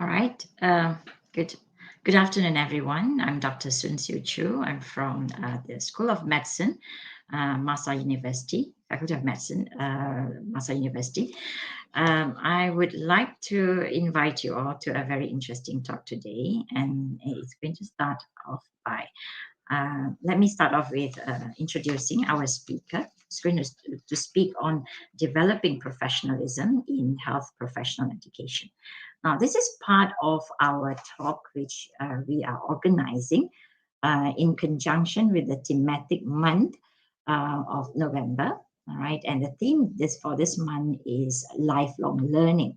All right. Good. Good afternoon, everyone. I'm Dr. Sun Siu Chu. I'm from the School of Medicine, MAHSA University, Faculty of Medicine, MAHSA University. I would like to invite you all to a very interesting talk today, and it's going to start off by let me start off with introducing our speaker. He's going to speak on developing professionalism in health professional education. Now, this is part of our talk, which we are organizing in conjunction with the thematic month of November. All right, and the theme for this month is lifelong learning.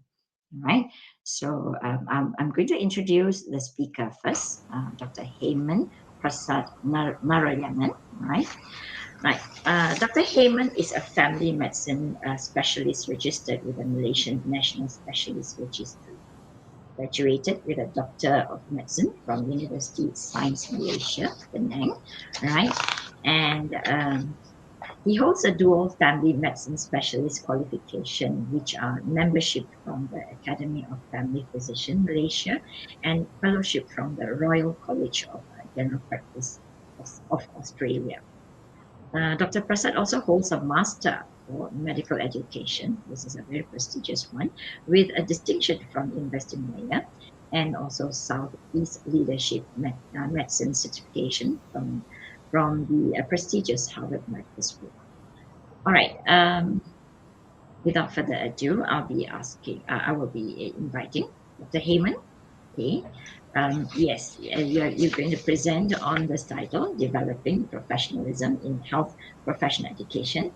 All right, so I'm going to introduce the speaker first, Dr. Heyman Prasad Narayanan. Right, right. Dr. Heyman is a family medicine specialist registered with the Malaysian National Specialist Registry. Graduated with a Doctor of Medicine from University Science Malaysia, Penang, right? And he holds a dual family medicine specialist qualification, which are membership from the Academy of Family Physician Malaysia and fellowship from the Royal College of General Practice of Australia. Dr. Prasad also holds a master for medical education. This is a very prestigious one, with a distinction from University of Malaya and also Southeast Leadership Medicine certification from the prestigious Harvard Medical School. All right. Without further ado, I will be inviting Dr. Heyman. Okay. Yes, you're going to present on this title, Developing Professionalism in Health Professional Education.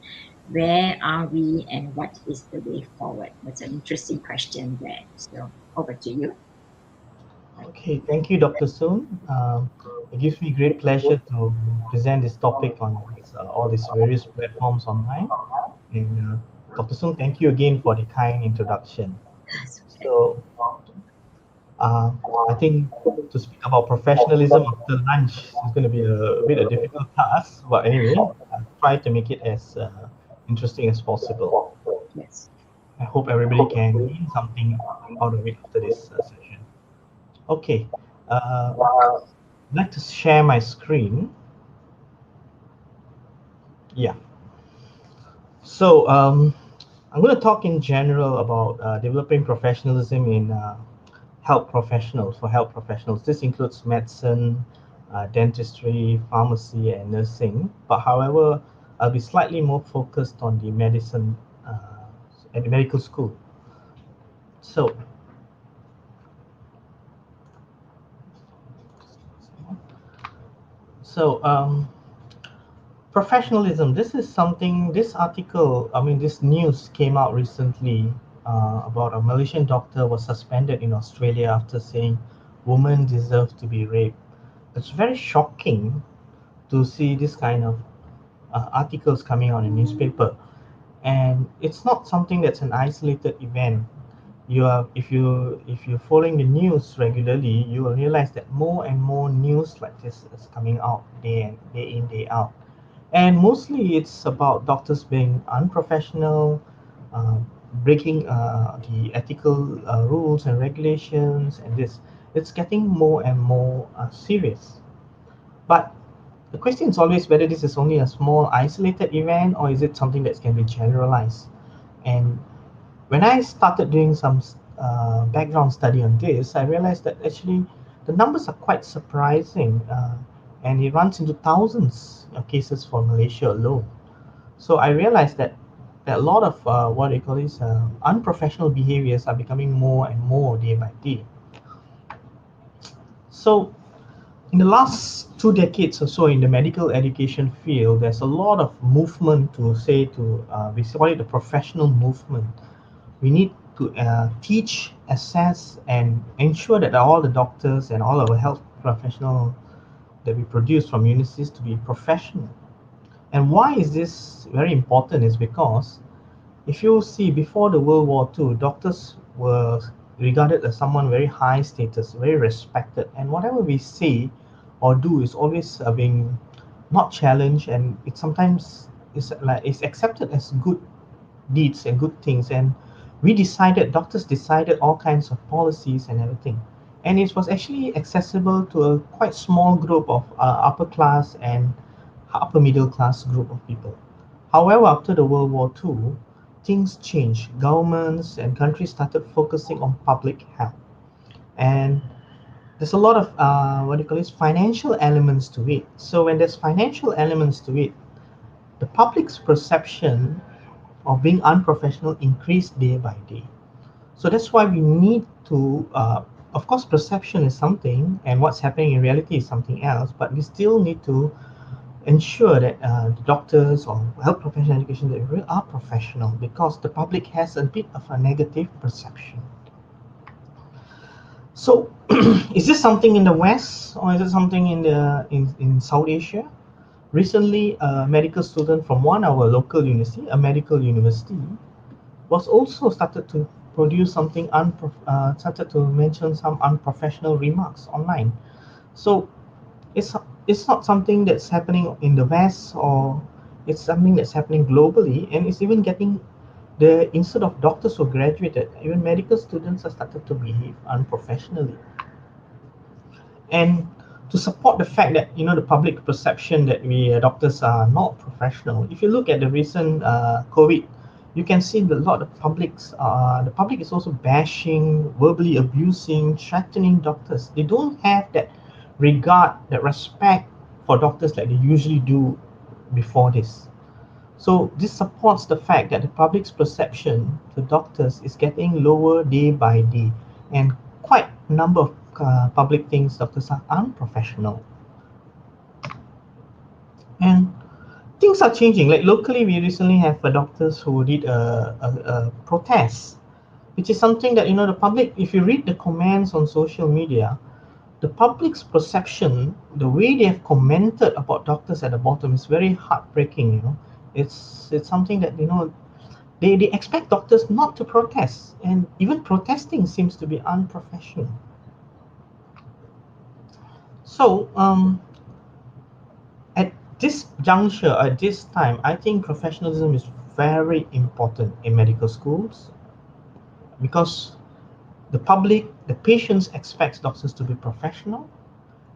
Where are we and what is the way forward? That's an interesting question there. So over to you. Okay, thank you, Dr. Soon. It gives me great pleasure to present this topic on all these various platforms online. And Dr. Soon, thank you again for the kind introduction. That's okay. So, uh, I think to speak about professionalism after lunch is going to be a bit a difficult task. But anyway, I'll try to make it as interesting as possible. Yes. I hope everybody can gain something out of it after this session. Okay. I'd like to share my screen. Yeah. So I'm going to talk in general about developing professionalism in health professionals, for health professionals. This includes medicine, dentistry, pharmacy, and nursing. But however, I'll be slightly more focused on the medicine and the medical school. So, so professionalism, this is something, this article, I mean, this news came out recently about a Malaysian doctor was suspended in Australia after saying women deserve to be raped. It's very shocking to see this kind of articles coming out in newspaper. And it's not something that's an isolated event. If you're following the news regularly, you will realize that more and more news like this is coming out day in, day out. And mostly it's about doctors being unprofessional, uh, breaking the ethical rules and regulations, and this. It's getting more and more serious. But the question is always whether this is only a small isolated event or is it something that can be generalized. And when I started doing some background study on this, I realized that actually the numbers are quite surprising, and it runs into thousands of cases for Malaysia alone. So I realized that a lot of what they call these unprofessional behaviors are becoming more and more day by day. So in the last 2 decades or so in the medical education field, there's a lot of movement to say to we call it the professional movement. We need to teach, assess, and ensure that all the doctors and all our health professionals that we produce from universities to be professional. And why is this very important is because if you see before the World War II, doctors were regarded as someone very high status, very respected, and whatever we say or do is always being not challenged, and it sometimes is accepted as good deeds and good things. And doctors decided all kinds of policies and everything. And it was actually accessible to a quite small group of upper class and upper middle class group of people. However, after the World War II, things changed. Governments and countries started focusing on public health. And there's a lot of what do you call it, financial elements to it. So when there's financial elements to it, the public's perception of being unprofessional increased day by day. So that's why we need to, of course, perception is something, and what's happening in reality is something else. But we still need to ensure that the doctors or health professional education that really are professional, because the public has a bit of a negative perception. So, is this something in the West or is it something in South Asia? Recently, a medical student from one of our local university, a medical university, was also started to produce started to mention some unprofessional remarks online. So it's it's not something that's happening in the West, or it's something that's happening globally, and it's even getting the instead of doctors who graduated, even medical students are started to behave unprofessionally. And to support the fact that the public perception that we doctors are not professional, if you look at the recent COVID, you can see that a lot of the public is also bashing, verbally abusing, threatening doctors. They don't have that regard, that respect for doctors like they usually do before this. So this supports the fact that the public's perception to doctors is getting lower day by day, and quite a number of public thinks doctors are unprofessional. And things are changing. Like locally, we recently have doctors who did a protest, which is something that the public. If you read the comments on social media, the public's perception, the way they have commented about doctors at the bottom is very heartbreaking. It's something that they expect doctors not to protest, and even protesting seems to be unprofessional. So at this juncture, at this time, I think professionalism is very important in medical schools, because the public, the patients expect doctors to be professional,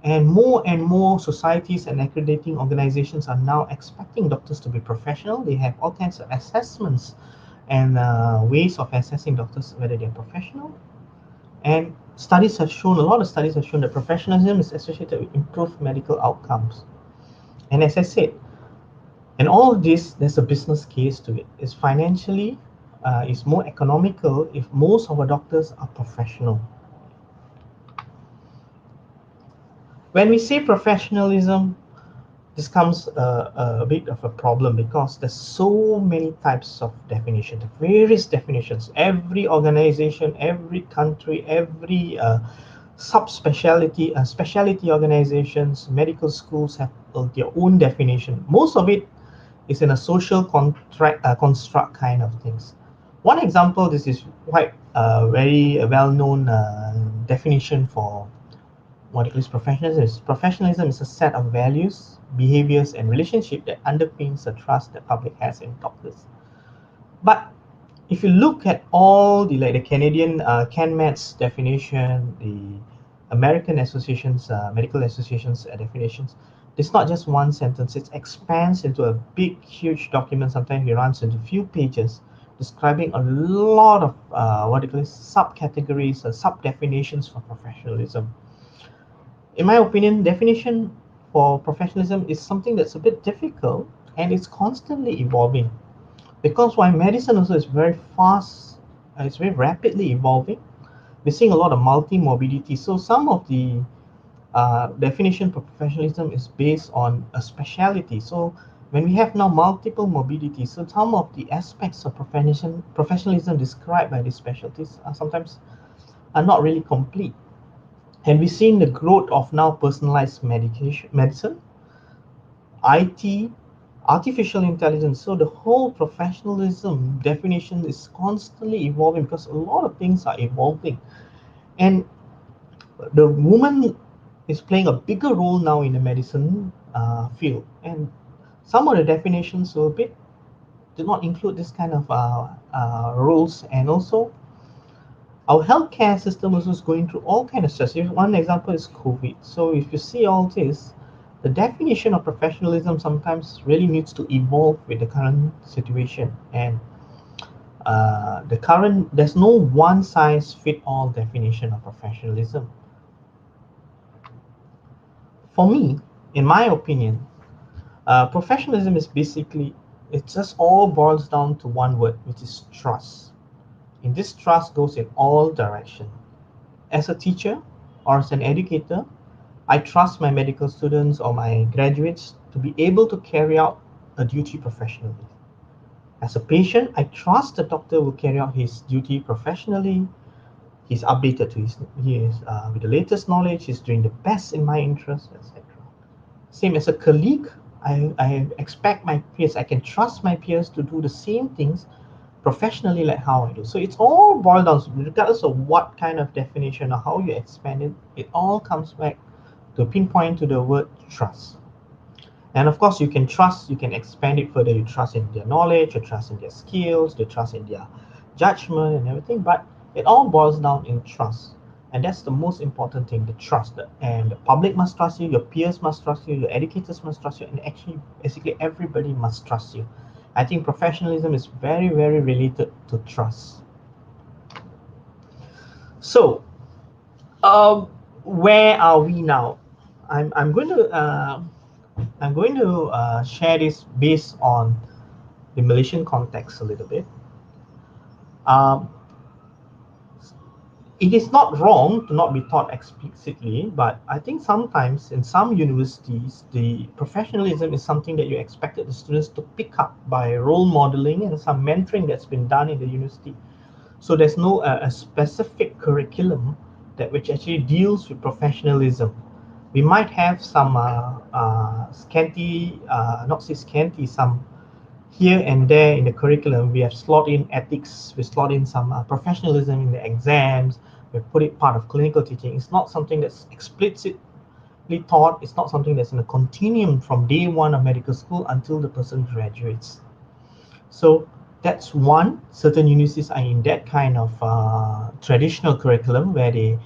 and more societies and accrediting organizations are now expecting doctors to be professional. They have all kinds of assessments and ways of assessing doctors whether they're professional. And a lot of studies have shown that professionalism is associated with improved medical outcomes. And as I said, in all of this, there's a business case to it. It's financially, it's more economical if most of our doctors are professional. When we say professionalism, this comes a bit of a problem, because there's so many types of definitions, various definitions. Every organization, every country, every subspecialty, specialty organizations, medical schools have their own definition. Most of it is in a social construct kind of things. One example, this is quite very well-known definition for what it is professionalism is. Professionalism is a set of values, behaviors, and relationship that underpins the trust that public has in doctors. But if you look at all the Canadian CanMed's definition, the American Associations, Medical Associations definitions, it's not just one sentence. It expands into a big, huge document. Sometimes it runs into a few pages, describing a lot of what it is subcategories, sub-definitions for professionalism. In my opinion, definition for professionalism is something that's a bit difficult, and it's constantly evolving, because while medicine also is very fast, it's very rapidly evolving. We're seeing a lot of multi-morbidity. So some of the definition for professionalism is based on a specialty. So when we have now multiple morbidities, so some of the aspects of professionalism described by these specialties are sometimes are not really complete. And we're seeing the growth of now personalized medicine, IT, artificial intelligence. So the whole professionalism definition is constantly evolving, because a lot of things are evolving. And the woman is playing a bigger role now in the medicine field. And some of the definitions are a bit do not include this kind of rules. And also, our healthcare system also is going through all kind of stress. One example is COVID. So if you see all this, the definition of professionalism sometimes really needs to evolve with the current situation. And there's no one size fit all definition of professionalism. For me, in my opinion, professionalism is basically, it just all boils down to one word, which is trust. And this trust goes in all directions. As a teacher or as an educator, I trust my medical students or my graduates to be able to carry out a duty professionally. As a patient, I trust the doctor will carry out his duty professionally. He's updated to he is with the latest knowledge. He's doing the best in my interest, etc. Same as a colleague, I expect my peers. I can trust my peers to do the same things professionally like how I do. So it's all boiled down, regardless of what kind of definition or how you expand it. It all comes back to pinpoint to the word trust. And of course, you can trust, you can expand it further. You trust in their knowledge, you trust in their skills, you trust in their judgment and everything. But it all boils down in trust. And that's the most important thing, the trust. And the public must trust you, your peers must trust you, your educators must trust you, and actually, basically, everybody must trust you. I think professionalism is very, very related to trust. So, um, where are we now? I'm going to share this based on the Malaysian context a little bit. Um, it is not wrong to not be taught explicitly, but I think sometimes in some universities, the professionalism is something that you expected the students to pick up by role modeling and some mentoring that's been done in the university. So there's no a specific curriculum that which actually deals with professionalism. We might have some scanty, not say scanty, some here and there in the curriculum. We have slot in ethics, we slot in some professionalism in the exams, we put it part of clinical teaching. It's not something that's explicitly taught, it's not something that's in a continuum from day one of medical school until the person graduates. So that's one. Certain universities are in that kind of traditional curriculum where they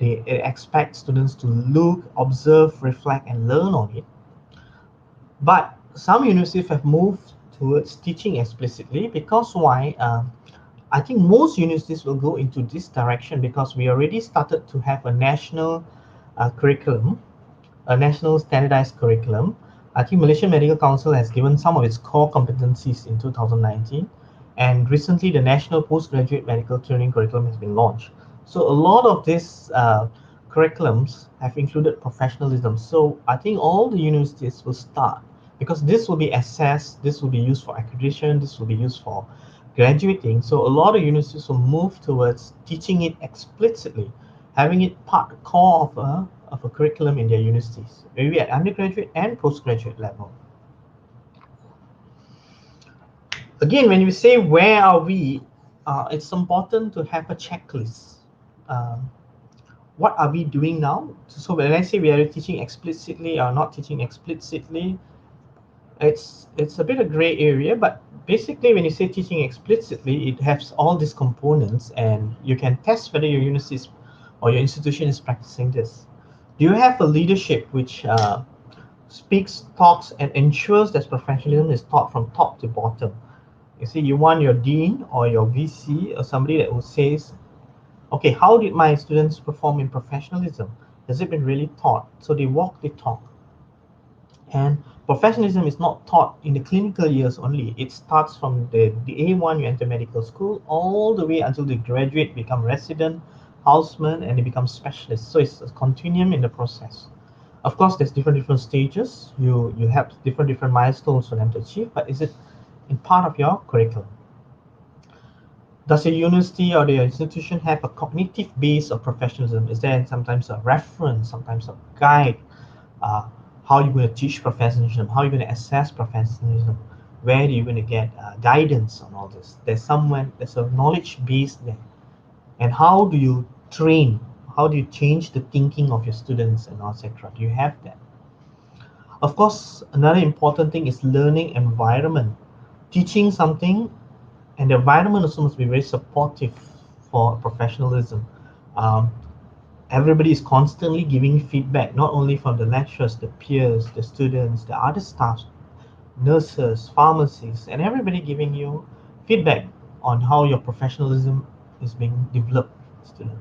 expect students to look, observe, reflect, and learn on it. But some universities have moved towards teaching explicitly because why? I think most universities will go into this direction because we already started to have a national curriculum, a national standardized curriculum. I think Malaysian Medical Council has given some of its core competencies in 2019, and recently the National Postgraduate Medical Training Curriculum has been launched. So a lot of these curriculums have included professionalism. So I think all the universities will start, because this will be assessed, this will be used for accreditation, this will be used for graduating. So a lot of universities will move towards teaching it explicitly, having it part core of a curriculum in their universities, maybe at undergraduate and postgraduate level. Again, when you say where are we, it's important to have a checklist. What are we doing now? So when I say we are teaching explicitly or not teaching explicitly, it's a bit of gray area, but basically when you say teaching explicitly, it has all these components, and you can test whether your university or your institution is practicing this. Do you have a leadership which speaks, talks, and ensures that professionalism is taught from top to bottom? You see, you want your dean or your VC or somebody that will says, okay, how did my students perform in professionalism? Has it been really taught? So they walk the talk. And professionalism is not taught in the clinical years only. It starts from the A1, you enter medical school, all the way until they graduate, become resident, houseman, and they become specialists. So it's a continuum in the process. Of course, there's different stages. You have different milestones for them to achieve, but is it in part of your curriculum? Does a university or the institution have a cognitive base of professionalism? Is there sometimes a reference, sometimes a guide? How are you going to teach professionalism? How are you going to assess professionalism? Where are you going to get guidance on all this? There's a knowledge base there. And how do you train? How do you change the thinking of your students and etc.? Do you have that? Of course, another important thing is learning environment. teaching something, and the environment also must be very supportive for professionalism. Um, Everybody is constantly giving feedback, not only from the lecturers, the peers, the students, the other staff, nurses, pharmacists, and everybody giving you feedback on how your professionalism is being developed, student.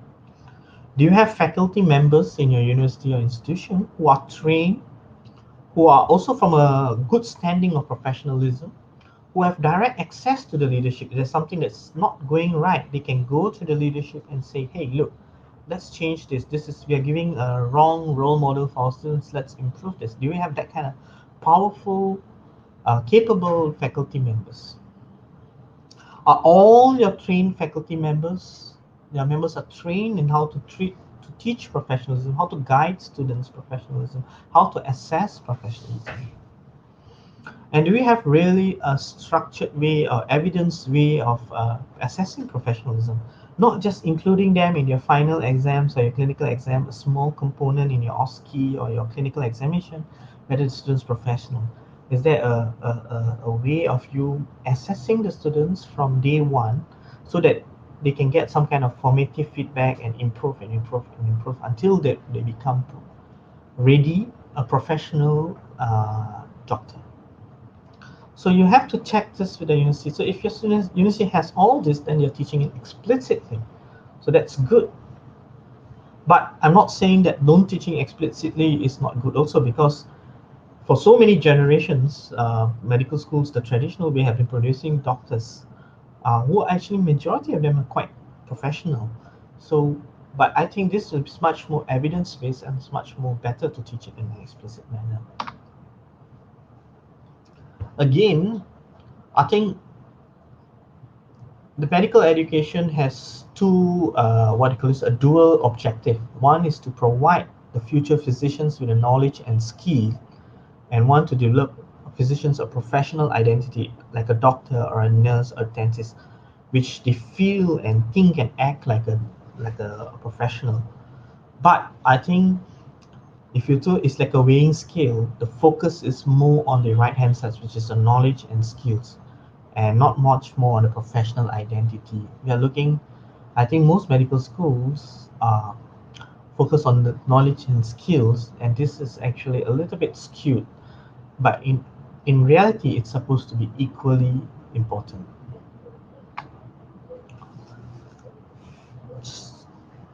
Do you have faculty members in your university or institution who are trained, who are also from a good standing of professionalism, who have direct access to the leadership? If there's something that's not going right, they can go to the leadership and say, hey, look, let's change this. We are giving a wrong role model for our students. Let's improve this. Do we have that kind of powerful, capable faculty members? Are all your trained faculty members, your members are trained in how to teach professionalism, how to guide students professionalism, how to assess professionalism? And do we have really a structured way or evidence way of assessing professionalism? Not just including them in your final exams or your clinical exam, a small component in your OSCE or your clinical examination, whether the student's professional. Is there a way of you assessing the students from day one so that they can get some kind of formative feedback and improve and improve and improve until they become ready, a professional doctor? So you have to check this with the university. So if your university has all this, then you're teaching it explicitly. So that's good. But I'm not saying that don't teaching explicitly is not good also, because for so many generations, medical schools, the traditional way, have been producing doctors who actually majority of them are quite professional. So, but I think this is much more evidence-based and it's much more better to teach it in an explicit manner. Again, I think the medical education has two, what you call this, a dual objective. One is to provide the future physicians with the knowledge and skill, and one to develop physicians a professional identity, like a doctor or a nurse or a dentist, which they feel and think and act like a professional. But I think if you do, it's like a weighing scale. The focus is more on the right hand side, which is the knowledge and skills, and not much more on the professional identity. We are looking, I think most medical schools focus on the knowledge and skills, and this is actually a little bit skewed. But in reality, it's supposed to be equally important.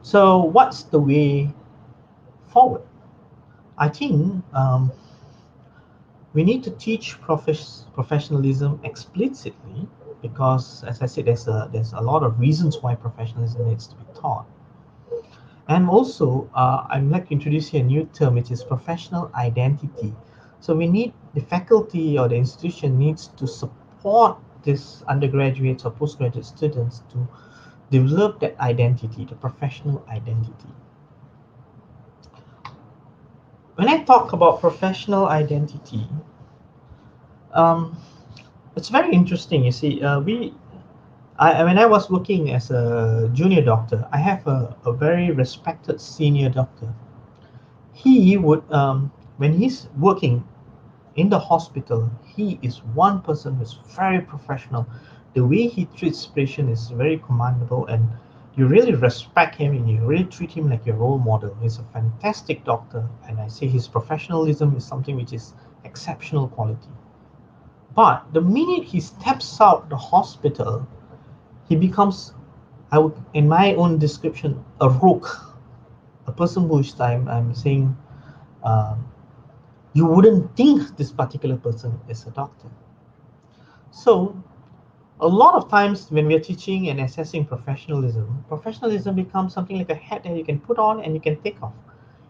So what's the way forward? I think we need to teach professionalism explicitly, because, as I said, there's a lot of reasons why professionalism needs to be taught. And also, I'd like to introduce here a new term, which is professional identity. So we need, the faculty or the institution needs to support these undergraduates or postgraduate students to develop that identity, the professional identity. When I talk about professional identity, it's very interesting. You see, when I was working as a junior doctor, I have a very respected senior doctor. He would, when he's working in the hospital, he is one person who's very professional. The way he treats patients is very commendable, and you really respect him and you really treat him like your role model. He's a fantastic doctor, and I say his professionalism is something which is exceptional quality. But the minute he steps out the hospital, he becomes, I would, in my own description, a rogue, a person who is, I'm saying, you wouldn't think this particular person is a doctor. So a lot of times when we're teaching and assessing professionalism becomes something like a hat that you can put on and you can take off.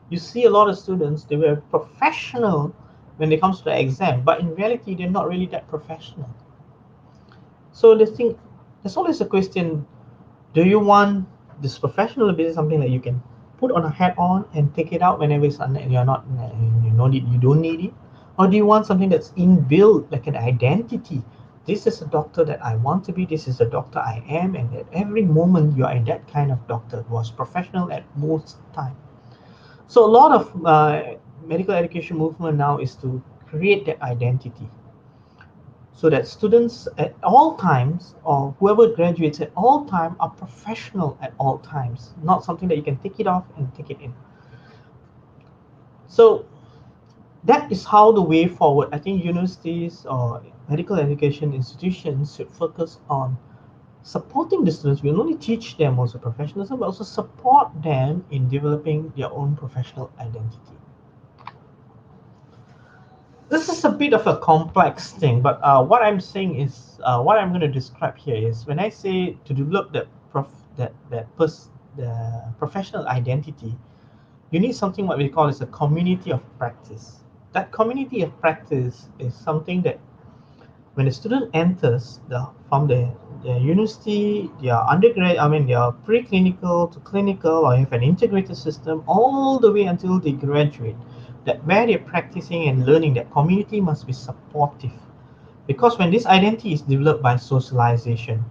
You see a lot of students, they were professional when it comes to the exam, but in reality, they're not really that professional. So there's always a question, do you want this professional to be something that you can put on a hat on and take it out whenever you're not, you don't need it? Or do you want something that's inbuilt, like an identity? This is a doctor that I want to be, this is a doctor I am, and at every moment you are in that kind of doctor who was professional at most time. So a lot of medical education movement now is to create that identity. so that students at all times, or whoever graduates at all time, are professional at all times, not something that you can take it off and take it in. So that is how the way forward. I think universities or medical education institutions should focus on supporting the students. We not only teach them also professionalism, but also support them in developing their own professional identity. This is a bit of a complex thing, but what I'm saying is, what I'm going to describe here is, when I say to develop the professional identity, you need something what we call as a community of practice. That community of practice is something that when a student enters from the university, their undergrad, I mean their preclinical to clinical, or have an integrated system all the way until they graduate, that where they're practicing and learning, that community must be supportive. Because when this identity is developed by socialization,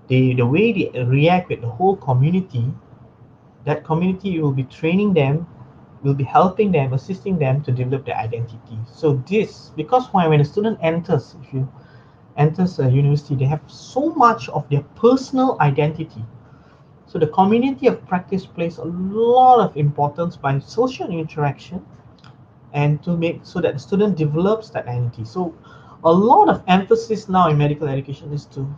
the way they react with the whole community, that community will be training them, will be helping them, assisting them to develop their identity. So this, because when a student enters, if you enters a university, they have so much of their personal identity. So the community of practice plays a lot of importance by social interaction, and to make so that the student develops that identity. So a lot of emphasis now in medical education is to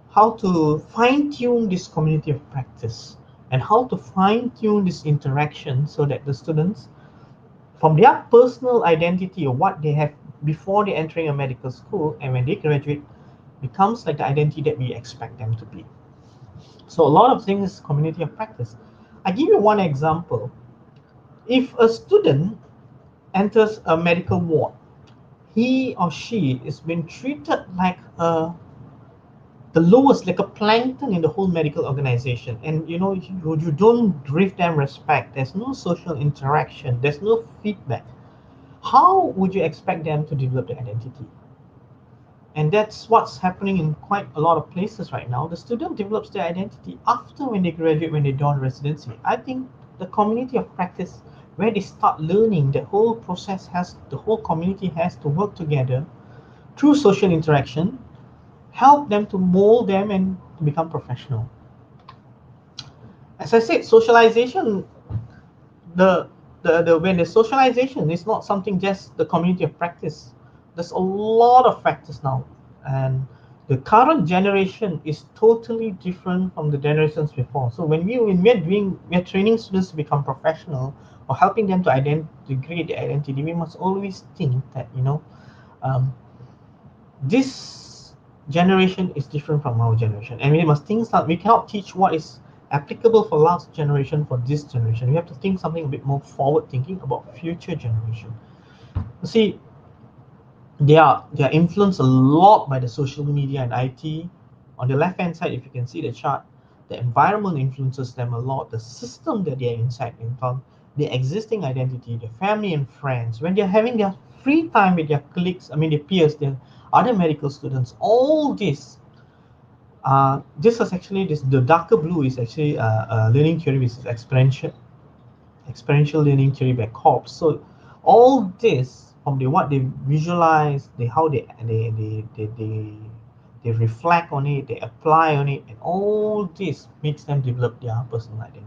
how to fine tune this community of practice, and how to fine tune this interaction so that the students, from their personal identity or what they have before they entering a medical school, and when they graduate, becomes like the identity that we expect them to be. So a lot of things is community of practice. I give you one example. If a student enters a medical ward, he or she is being treated like the lowest, like a plankton in the whole medical organization. And you don't give them respect. There's no social interaction. There's no feedback. How would you expect them to develop their identity? And that's what's happening in quite a lot of places right now. The student develops their identity after when they graduate, when they do residency. I think the community of practice, where they start learning, the whole community has to work together through social interaction, help them to mold them and to become professional. As I said, socialization, the when the socialization is not something just the community of practice. There's a lot of factors now, and the current generation is totally different from the generations before. So we're training students to become professional, or helping them to create their identity, we must always think that um, this generation is different from our generation, and we must think that we cannot teach what is applicable for last generation for this generation. We have to think something a bit more forward thinking about future generation. You see, they are influenced a lot by the social media and IT. On the left hand side, if you can see the chart, the environment influences them a lot, the system that they are inside, the existing identity, their family and friends, when they're having their free time with their colleagues, I mean their peers, their other medical students, all this. This is actually the darker blue is actually learning theory, which is experiential learning theory by Korps. So all this, from what they visualize, how they reflect on it, they apply on it, and all this makes them develop their personal identities.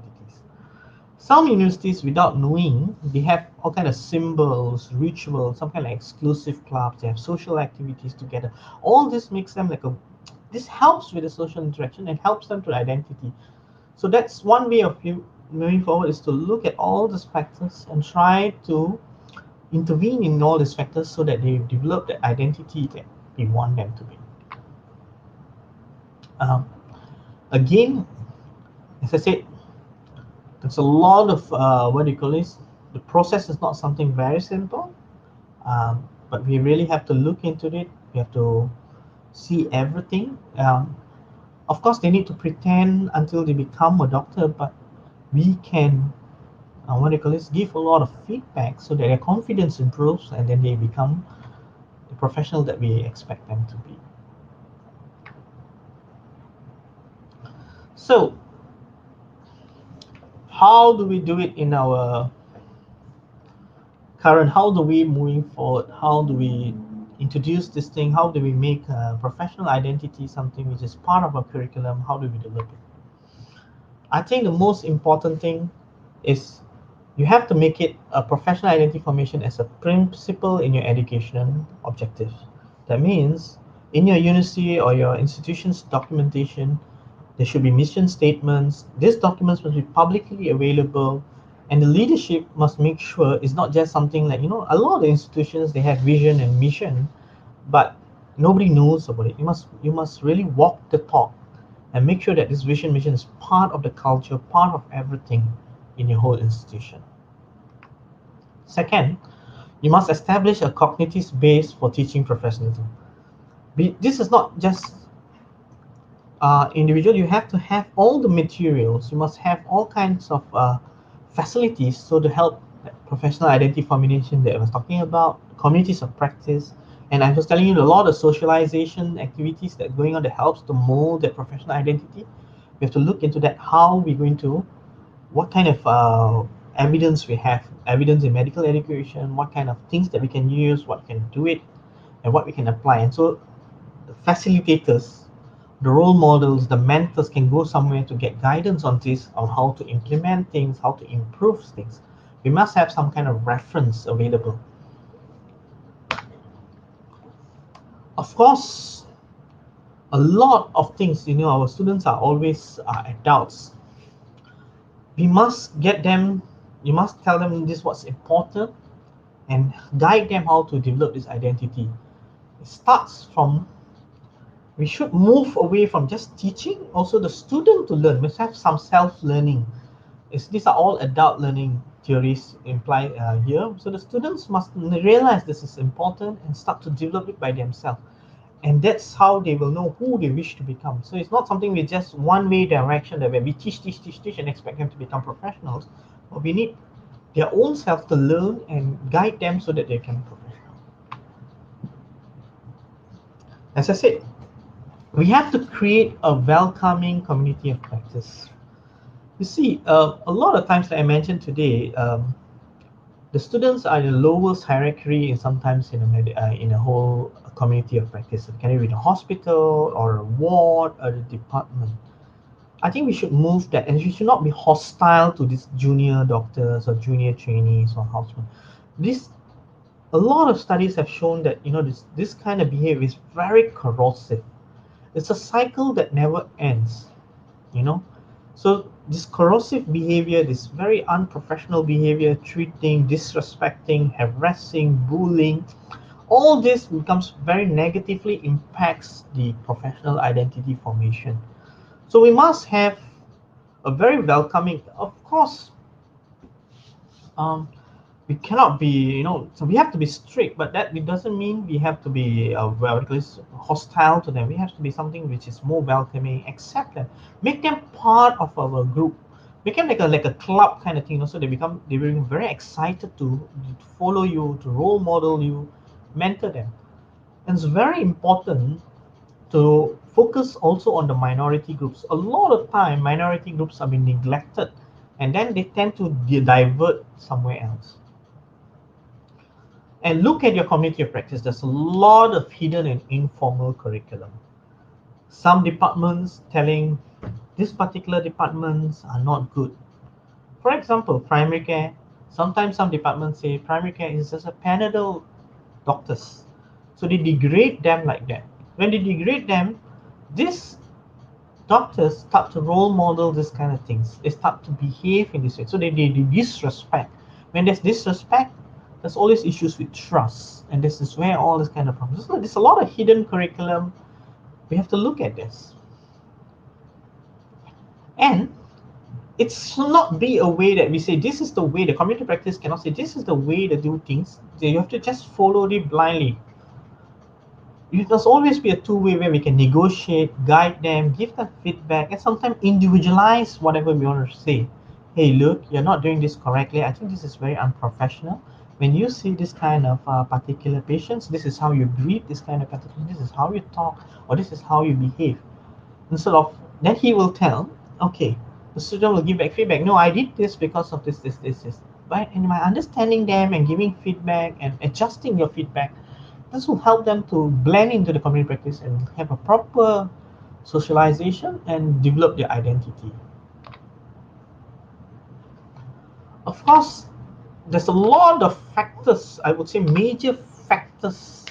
Some universities, without knowing, they have all kind of symbols, rituals, some kind of exclusive clubs. They have social activities together. All this makes them this helps with the social interaction and helps them to identity. So that's one way of moving forward, is to look at all these factors and try to intervene in all these factors so that they develop the identity that we want them to be. Um, Again, as I said, there's a lot of what do you call this? The process is not something very simple, but we really have to look into it. We have to see everything. Of course, they need to pretend until they become a doctor, but we can, what do you call this, give a lot of feedback so that their confidence improves, and then they become the professional that we expect them to be. So, how do we do it in our current? How do we moving forward? How do we introduce this thing? How do we make professional identity something which is part of our curriculum? How do we develop it? I think the most important thing is you have to make it a professional identity formation as a principle in your education objectives. That means in your university or your institution's documentation, there should be mission statements. These documents must be publicly available, and the leadership must make sure it's not just something like, a lot of institutions, they have vision and mission, but nobody knows about it. You must really walk the talk and make sure that this vision mission is part of the culture, part of everything in your whole institution. Second, you must establish a cognitive base for teaching professionalism. This is not just individual. You have to have all the materials. You must have all kinds of facilities so to help professional identity formation that I was talking about, communities of practice. And I was telling you a lot of socialization activities that are going on that helps to mold that professional identity. We have to look into that, how we're going to, what kind of evidence we have, evidence in medical education, what kind of things that we can use, what can do it, and what we can apply. And so the facilitators, the role models, the mentors can go somewhere to get guidance on this, on how to implement things, how to improve things. We must have some kind of reference available. Of course, a lot of things, our students are always adults. We must get them, you must tell them this what's important and guide them how to develop this identity. It starts from, we should move away from just teaching, also the student to learn, must have some self-learning. These are all adult learning theories implied here. So the students must realize this is important and start to develop it by themselves. And that's how they will know who they wish to become. So it's not something with just one-way direction that where we teach and expect them to become professionals. But we need their own self to learn and guide them so that they can be professional. As I said, we have to create a welcoming community of practice. You see, a lot of times, like I mentioned today, the students are the lowest hierarchy sometimes in a whole community of practice. It can be in a hospital or a ward or a department. I think we should move that, and we should not be hostile to these junior doctors or junior trainees or housemen. A lot of studies have shown that this kind of behavior is very corrosive. It's a cycle that never ends. So this corrosive behavior, this very unprofessional behavior, treating, disrespecting, harassing, bullying, all this becomes very negatively impacts the professional identity formation. So we must have a very welcoming, of course, we cannot be, so we have to be strict, but that it doesn't mean we have to be hostile to them. We have to be something which is more welcoming, accept them, make them part of our group, make them like a club kind of thing, so they become very excited to follow you, to role model you, mentor them. And it's very important to focus also on the minority groups. A lot of time, minority groups have been neglected, and then they tend to divert somewhere else. And look at your community of practice. There's a lot of hidden and informal curriculum. Some departments telling these particular departments are not good. For example, primary care. Sometimes some departments say primary care is just a Panadol doctors. So they degrade them like that. When they degrade them, these doctors start to role model this kind of things. They start to behave in this way. So they disrespect. When there's disrespect, there's always issues with trust, and this is where all this kind of problems. There's a lot of hidden curriculum. We have to look at this, and it should not be a way that we say this is the way. The community practice cannot say this is the way to do things. You have to just follow it blindly. It must always be a two-way where we can negotiate, guide them, give them feedback, and sometimes individualize whatever we want to say. Hey, look, you're not doing this correctly. I think this is very unprofessional. When you see this kind of particular patients, this is how you greet this kind of particular, this is how you talk, or this is how you behave. Instead of, then he will tell, okay, the student will give back feedback. No, I did this because of this. Right? And by understanding them and giving feedback and adjusting your feedback, This will help them to blend into the community practice and have a proper socialization and develop their identity. Of course, there's a lot of factors, I would say major factors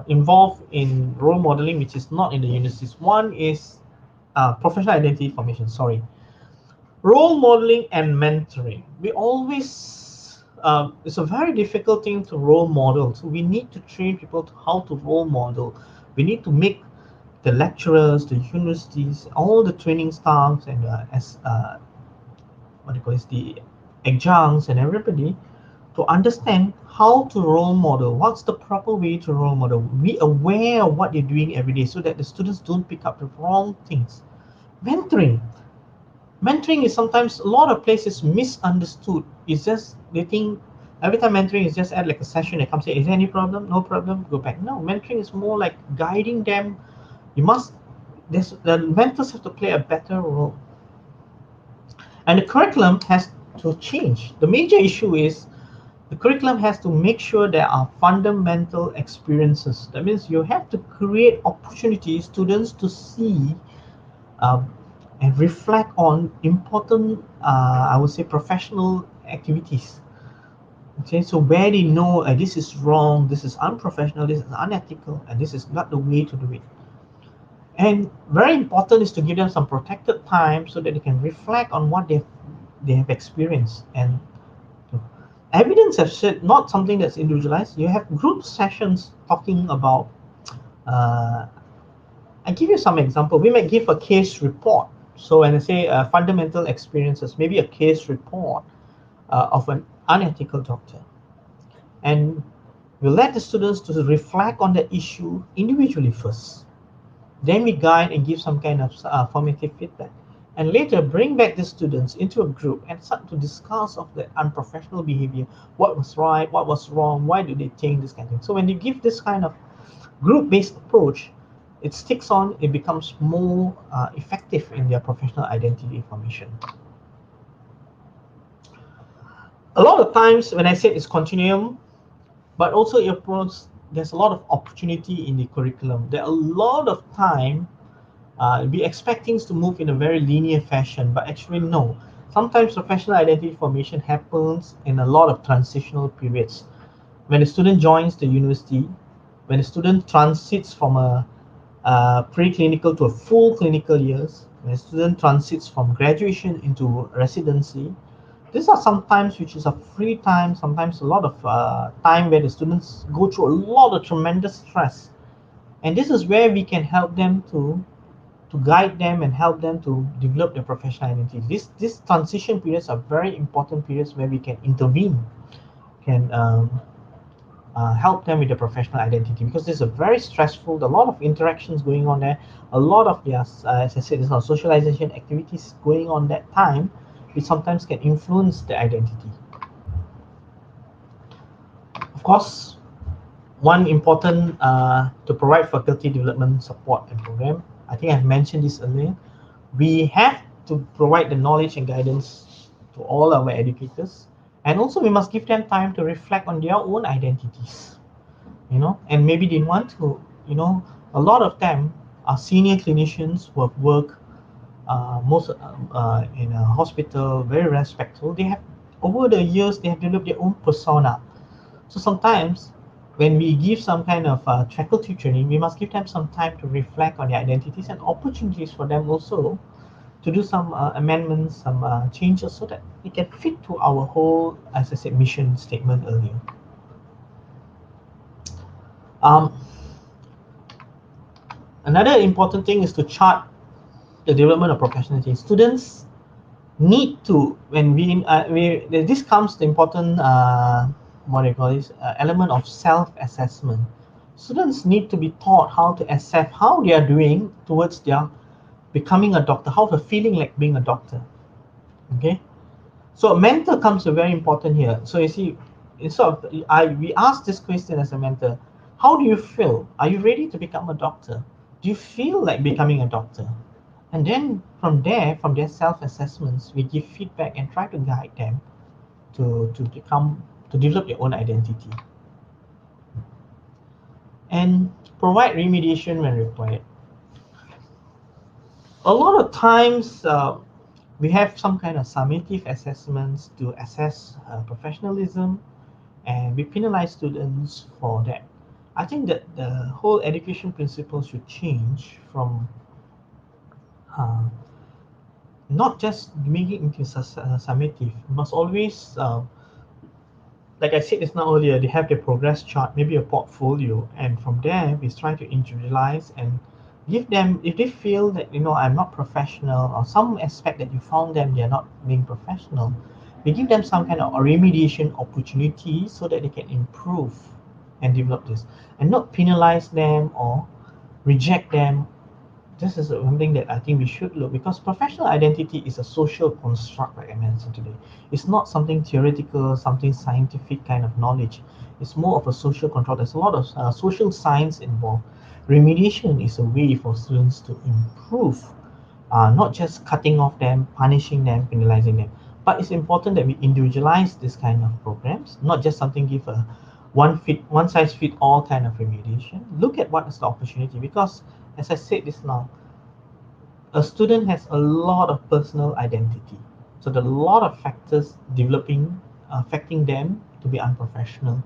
involved in role modeling, which is not in the universities. One is professional identity formation, sorry. Role modeling and mentoring. We always, it's a very difficult thing to role model. So we need to train people to how to role model. We need to make the lecturers, the universities, all the training staffs, and what do you call this, the adjuncts and everybody to understand how to role model. What's the proper way to role model? Be aware of what you're doing every day so that the students don't pick up the wrong things. Mentoring. Mentoring is sometimes a lot of places misunderstood. It's just they think every time mentoring is just at like a session. They come say, "Is there any problem? No problem. Go back." No, mentoring is more like guiding them. You must. The mentors have to play a better role, and the curriculum has to change. The major issue is the curriculum has to make sure there are fundamental experiences. That means you have to create opportunities students to see um, and reflect on important, I would say, professional activities. Okay, so where they know this is wrong, this is unprofessional, this is unethical, and this is not the way to do it. And very important is to give them some protected time so that they can reflect on what they have experienced. And evidence has said not something that's individualized. You have group sessions talking about. Uh, I give you some example. We might give a case report. So when I say fundamental experiences, maybe a case report of an unethical doctor, and we let the students to reflect on the issue individually first. Then we guide and give some kind of formative feedback, and later bring back the students into a group and start to discuss of the unprofessional behavior, what was right, what was wrong, why do they think this kind of thing. So when you give this kind of group-based approach, it sticks on, it becomes more effective in their professional identity formation. A lot of times when I say it's continuum, but also there's a lot of opportunity in the curriculum. There are a lot of time we expect things to move in a very linear fashion, but actually no. Sometimes professional identity formation happens in a lot of transitional periods. When a student joins the university, when a student transits from a preclinical to a full clinical years, when a student transits from graduation into residency, these are sometimes which is a free time, sometimes a lot of time where the students go through a lot of tremendous stress. And this is where we can help them to guide them and help them to develop their professional identity. These transition periods are very important periods where we can intervene, can help them with the professional identity, because there's a very stressful, a lot of interactions going on there, a lot of their, as I said, there's not socialization activities going on that time, which sometimes can influence the identity. Of course, one important to provide faculty development support and program. I think I've mentioned this earlier. We have to provide the knowledge and guidance to all our educators, and also we must give them time to reflect on their own identities. And maybe they want to, a lot of them are senior clinicians who have worked most in a hospital, very respectful. They have, over the years, they have developed their own persona. So sometimes when we give some kind of faculty training, we must give them some time to reflect on their identities and opportunities for them also to do some amendments, some changes so that it can fit to our whole, as I said, mission statement earlier. Another important thing is to chart the development of professionality. Students need to, when this comes the important element of self-assessment. Students need to be taught how to assess how they are doing towards their becoming a doctor, how they're feeling like being a doctor. Okay, so a mentor comes very important here. So you see, we ask this question as a mentor: how do you feel? Are you ready to become a doctor? Do you feel like becoming a doctor? And then from there, from their self-assessments, we give feedback and try to guide them to develop their own identity. and provide remediation when required. A lot of times we have some kind of summative assessments to assess professionalism, and we penalize students for that. I think that the whole education principle should change from uh, not just making it into summative. Must always, like I said just now earlier, they have their progress chart, maybe a portfolio, and from there we try to individualize and give them, if they feel that, I'm not professional, or some aspect that you found them they're not being professional, we give them some kind of remediation opportunity so that they can improve and develop this, and not penalize them or reject them. This is one thing that I think we should look, because professional identity is a social construct, like I mentioned today. It's not something theoretical, something scientific kind of knowledge. It's more of a social control. There's a lot of social science involved. Remediation is a way for students to improve, not just cutting off them, punishing them, penalizing them. But it's important that we individualize this kind of programs, not just something give a one size fit all kind of remediation. Look at what is the opportunity, because as I said this now, a student has a lot of personal identity. So there are a lot of factors developing, affecting them to be unprofessional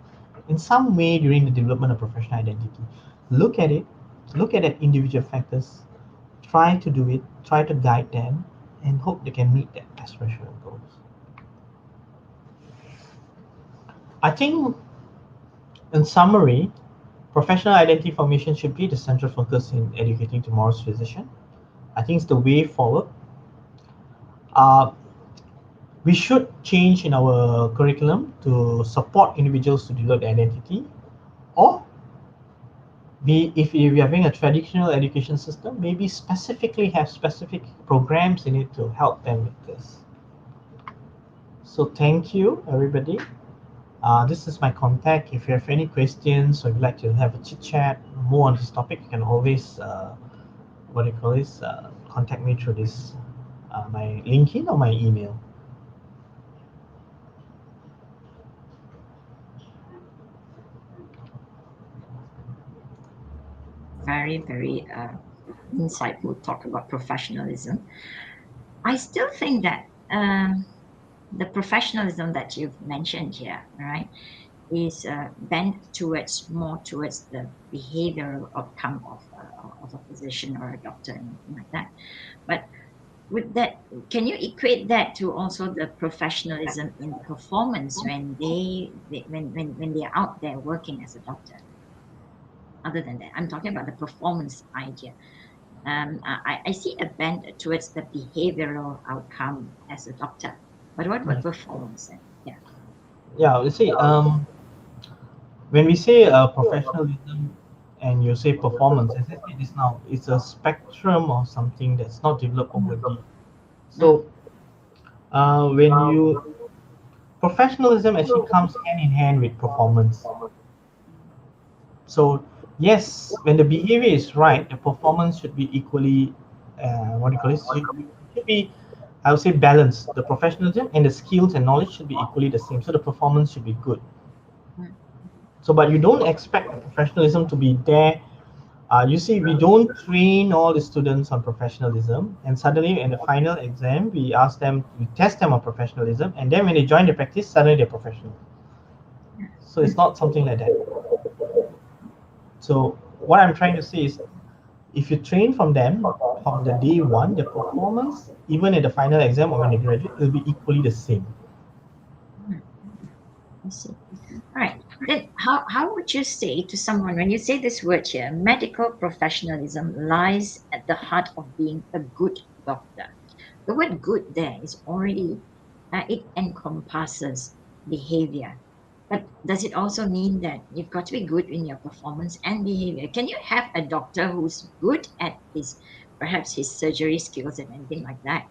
in some way during the development of professional identity. Look at it, look at that individual factors, try to do it, try to guide them, and hope they can meet that aspirational goals. I think, in summary, professional identity formation should be the central focus in educating tomorrow's physician. I think it's the way forward. Uh, we should change in our curriculum to support individuals to develop their identity, or if we are having a traditional education system, maybe specifically have specific programs in it to help them with this. So thank you, everybody. This is my contact. If you have any questions or you'd like to have a chit chat more on this topic, you can always contact me through this my LinkedIn or my email. Very, very insightful talk about professionalism. I still think that the professionalism that you've mentioned here, right, is bent towards more towards the behavioral outcome of a physician or a doctor and anything like that. But with that, can you equate that to also the professionalism in performance when when they're out there working as a doctor? Other than that, I'm talking about the performance idea. I see a bend towards the behavioral outcome as a doctor. But what about performance then? Yeah. Yeah, you see, when we say professionalism and you say performance, as I said this now, it's a spectrum of something that's not developed over deep. Mm, So when you professionalism actually comes hand in hand with performance. So yes, when the behavior is right, the performance should be equally, what do you call it? Should be, I would say, balanced. The professionalism and the skills and knowledge should be equally the same. So the performance should be good. mm, So, but you don't expect the professionalism to be there. You see, we don't train all the students on professionalism, and suddenly in the final exam, we test them on professionalism, and then when they join the practice, suddenly they're professional. So it's not something like that. So what I'm trying to say is, if you train from them from the day one, the performance, even at the final exam or when they graduate, will be equally the same. mm. I see. All right. Then how would you say to someone when you say this word here, medical professionalism lies at the heart of being a good doctor? The word good there is already, it encompasses behavior. But does it also mean that you've got to be good in your performance and behavior? Can you have a doctor who's good at his perhaps his surgery skills and anything like that,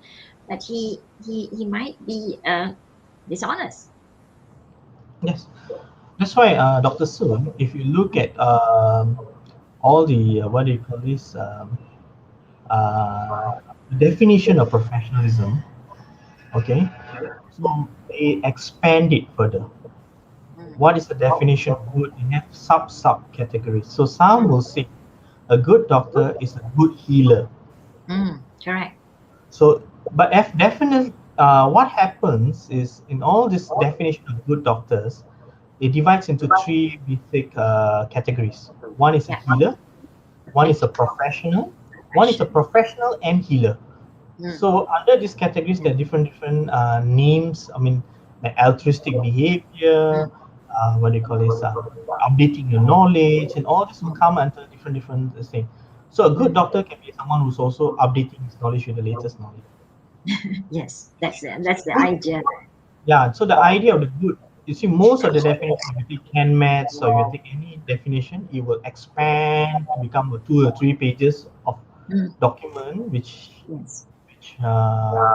but he might be dishonest? Yes, that's why, Dr. Soon, if you look at all the what do you call this uh, definition of professionalism, okay, so they expand it further. what is the definition of good, and have sub categories. So some will say a good doctor is a good healer. Correct. So, but if definitely, what happens is in all this definition of good doctors, it divides into three basic categories. One is a Yeah. healer, one is Okay. a professional, one is a Profession. professional and healer. Mm. So under these categories, there are different names. I mean, like altruistic behavior, Mm. what do you call this? Updating your knowledge, and all this will Mm. come under different things. So a good Mm. doctor can be someone who's also updating his knowledge with the latest knowledge. Yes, that's the Good. idea. Yeah. So the idea of the good, you see, most of the definition, if you take CanMaths or you take any definition, it will expand to become a 2 or 3 pages of Mm. document, Yes. which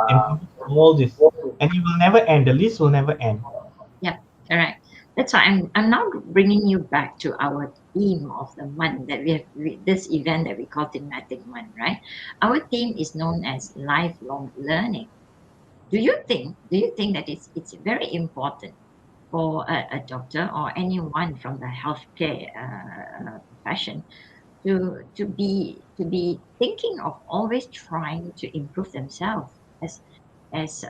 encompasses all this, and it will never end. The list will never end. Yeah, correct. That's why I'm now bringing you back to our theme of the month that this event that we call thematic month, right? Our theme is known as lifelong learning. Do you think that it's very important for a doctor or anyone from the healthcare profession to be thinking of always trying to improve themselves as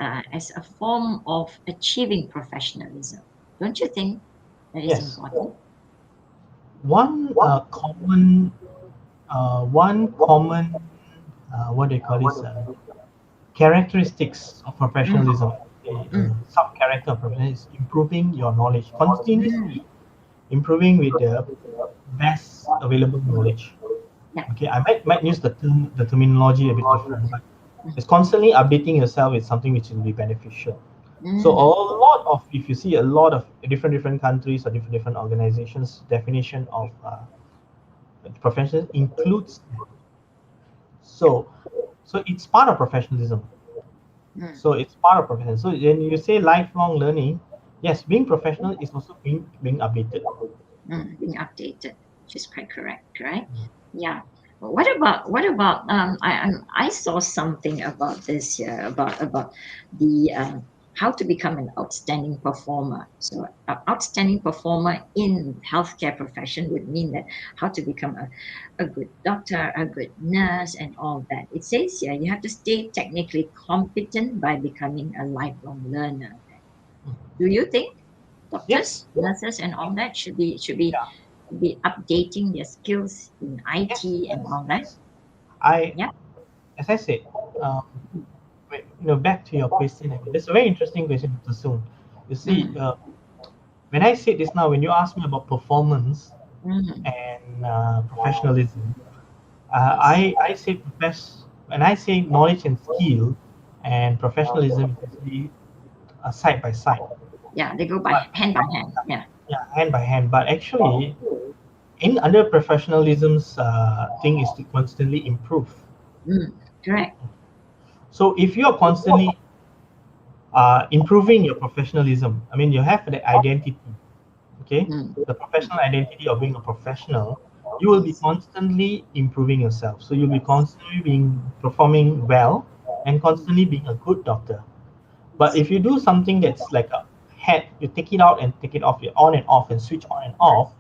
a form of achieving professionalism? Don't you think that is Yes. important? One common what do you call this, characteristics of Mm, professionalism, mm, sub character of professionalism, is improving your knowledge mm. continuously, improving with the best available knowledge. Yeah. Okay, I might use the terminology a bit different, but Mm, it's constantly updating yourself with something which will be beneficial. So a mm. lot of, if you see a lot of different countries or different organizations, definition of professional includes that. Yeah. So it's part of professionalism. Mm, So it's part of professional. So when you say lifelong learning, yes, being professional is also being updated. being updated, which is quite correct, correct? Yeah. What about I saw something about this here about the how to become an outstanding performer. So an outstanding performer in healthcare profession would mean that how to become a good doctor, a good nurse, and all that. It says here you have to stay technically competent by becoming a lifelong learner. Do you think Yes. doctors, nurses, and all that should be Yeah. be updating their skills in Yes. IT and Yes. all that? Yes. I, Yeah. as I said, um, back to your question again. It's a very interesting question, Mr. Soon. You see, Mm, when I said this now, when you ask me about performance mm, and professionalism, yes. I say when I say knowledge and skill and professionalism is actually side by side, Yeah, they go but by hand. Yeah. yeah, hand by hand. But actually, in under professionalism's thing is to constantly improve. Mm, correct. So if you are constantly improving your professionalism, I mean, you have the identity, okay, Mm, the professional identity of being a professional. You will be yes. constantly improving yourself. So you'll be constantly being performing well and Mm, constantly being a good doctor. But yes. if you do something that's like a head, you take it out and take it off, you on and off and switch on and off,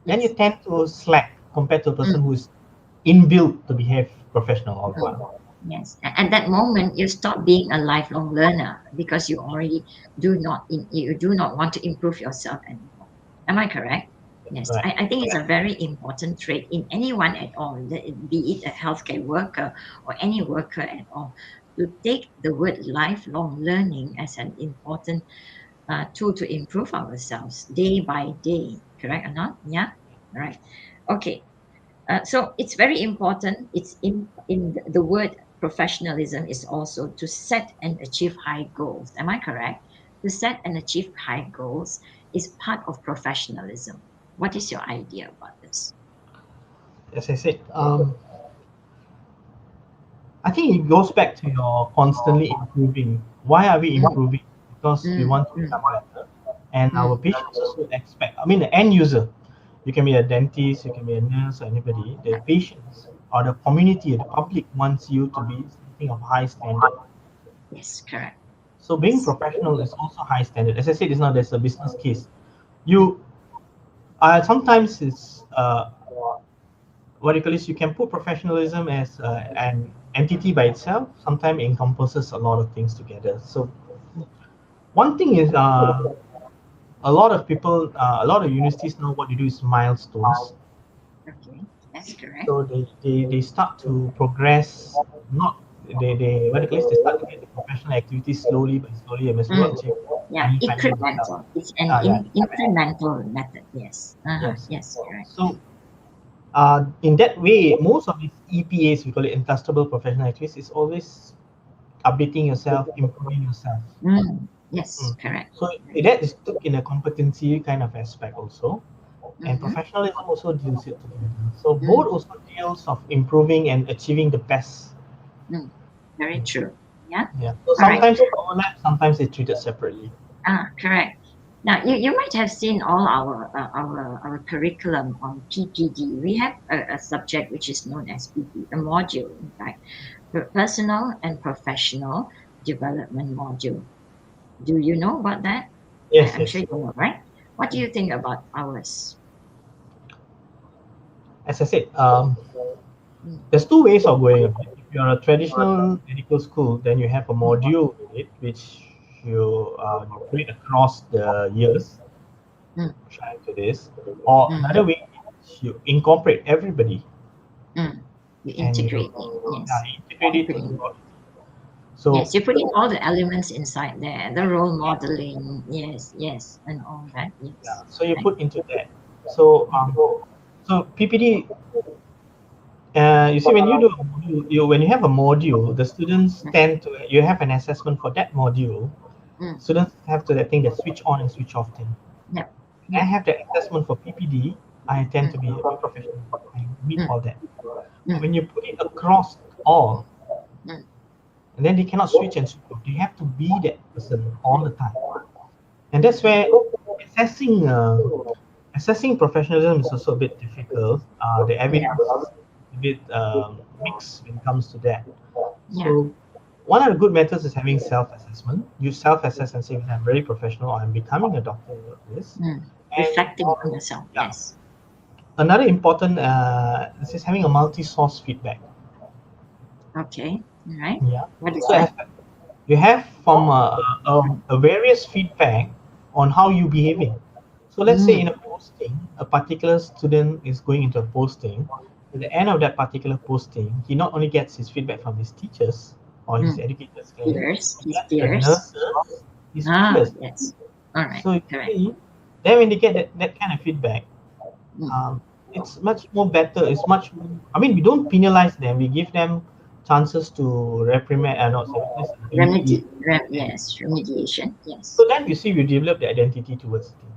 then you Yes. tend to slack compared to a person Mm, who is inbuilt to behave professional all the mm, while. yes. At that moment, you stop being a lifelong learner because you do not want to improve yourself anymore. Am I correct? Yes, Right. I think it's a very important trait in anyone at all, be it a healthcare worker or any worker at all, to take the word lifelong learning as an important tool to improve ourselves day by day. Correct or not? Yeah. All right. Okay. So it's very important. It's in the word professionalism is also to set and achieve high goals. Am I correct? To set and achieve high goals is part of professionalism. What is your idea about this? As I said, I think it goes back to your constantly improving. Why are we Mm, improving? Because we mm, want to mm, become better, and our mm. patients also expect. I mean, the end user, you can be a dentist, you can be a nurse, or anybody. The Yeah. patients or the community, the public wants you to be something of high standard. Yes, correct. So being Yes. professional is also high standard. As I said, it's not there's a business case. you sometimes it's what you call this. You can put professionalism as an entity by itself. Sometimes it encompasses a lot of things together. So one thing is a lot of people, a lot of universities know what you do is milestones. Okay, that's correct. So they start to progress, not they what do you call this? They start to get the professional activities slowly and slowly Mm. until Yeah, finally finding themselves. incremental. It's an Yeah, incremental method. Yes. Uh-huh. yes. Yes, correct. So in that way, most of these EPAs, we call it interstable professional activities, is always updating yourself, improving yourself. Yes, Mm. correct. So Right. that is took in a competency kind of aspect also, and Mm-hmm. professionalism also deals it together. So both Mm, also deals of improving and achieving the best. mm. Very true. Yeah. Yeah. So All right. sometimes they overlap, sometimes they're treated separately. Correct. Now, you might have seen all our curriculum on PPD. We have a subject which is known as PP, a module, in fact, personal and professional development module. Do you know about that? Yes, I'm sure yes. you know, right? What do you think about ours? As I said, Mm, there's two ways of going of it. If you're a traditional medical school, then you have a module in it, which you put it across the years, mm, trying to this. Or mm, another way is you incorporate everybody mm. You and integrate it. Yes. integrate You it put in. throughout. So Yes, you put in all the elements inside there, the role modeling, yes, yes, and all that, yeah, yes. so you Right. put into that. So Mm, so PPD. You see, when you do a module, when you have a module, the students mm, tend to you have an assessment for that module. mm, Students have to that thing that switch on and switch off thing. yep, I yep, have the assessment for PPD. I tend to mm, be a bit professional. I meet mm, all that. But mm, when you put it across all, mm, and then they cannot switch and switch off. They have to be that person all the time. And that's mhm, where assessing assessing professionalism is also a bit difficult. The yeah, evidence is a bit mixed when it comes to that. yeah, So one of the good methods is having self-assessment. You self-assess and say, "I'm very professional. I'm becoming a doctor of this." mm. And Reflecting on yourself, yeah, yes. another important this is having a multi-source feedback. Okay, all right. Yeah. What is So that? you have from a various feedback on how you behaving. So let's say in Mm, a posting, a particular student is going into a posting. At the end of that particular posting, he not only gets his feedback from his teachers or his mm. educators, Peers, he his gets the peers. nurses, his Ah, peers. yes. All right, So you correct. see, then when they get that kind of feedback, Mm. it's much more better. It's much more, I mean, we don't penalize them. We give them chances to reprimand, not say, this, remediate. Yes, remediation, So yes. then you see, we develop the identity towards the thing.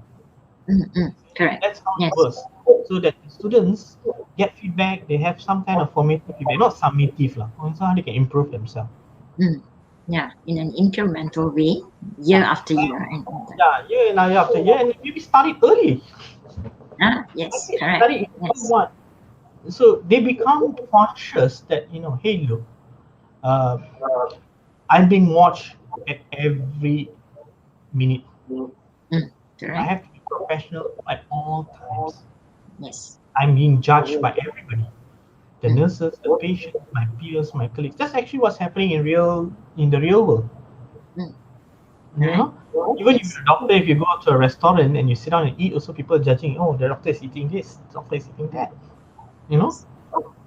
Correct. That's how it Yes. works. So that the students get feedback, they have some kind of formative feedback, not summative, lah. Also, how they can improve themselves. Mm. Yeah, in an incremental way, year Yeah. after And year, and all that. yeah, year after year, and maybe start it early. Yes, correct. Start it in Yes. one. So they become conscious that, hey, look, uh, I'm being watched at every minute. Mm. I Correct. have to be professional at all times. Yes. I'm being judged by everybody. The Mm. nurses, the patients, my peers, my colleagues. That's actually what's happening in the real world. Mm. You Right. know, even if Yes. you're a doctor, if you go to a restaurant and you sit down and eat, also people are judging. Oh, the doctor is eating this, the doctor is eating Mm. that. You know,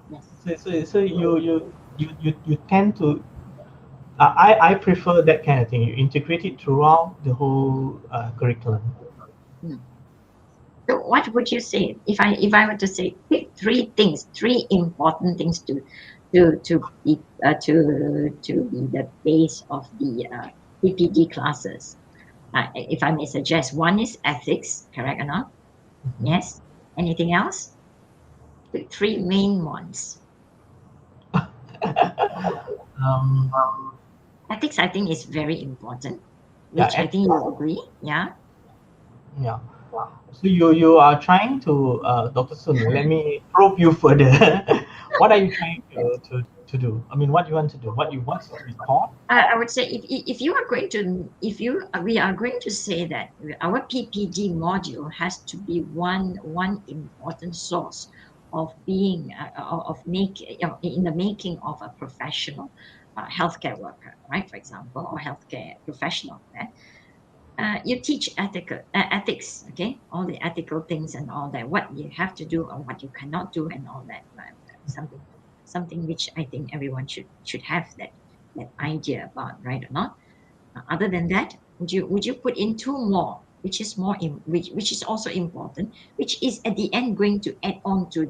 Yes. Yes. so you tend to. I prefer that kind of thing. You integrate it throughout the whole curriculum. Mm. So, what would you say if I were to say pick three things, three important things to be the base of the PPD classes? If I may suggest, one is ethics, correct or not? Mhm. Yes. Anything else? The three main ones. um, Ethics, I think, is very important, yeah, which I think you agree. Yeah. yeah. So you are trying to, Dr. Sun, let me probe you further. What are you trying to to do? I mean, what you want to do, what you want to be taught. I would say if you are going to, we are going to say that our PPD module has to be one important source of being of make in the making of a professional healthcare worker, right? For example, or healthcare professional. You teach ethics, okay, all the ethical things and all that, what you have to do and what you cannot do and all that. Something which I think everyone should have that idea about, right or not. Other than that, would you put in two more, which is which is also important, which is at the end going to add on to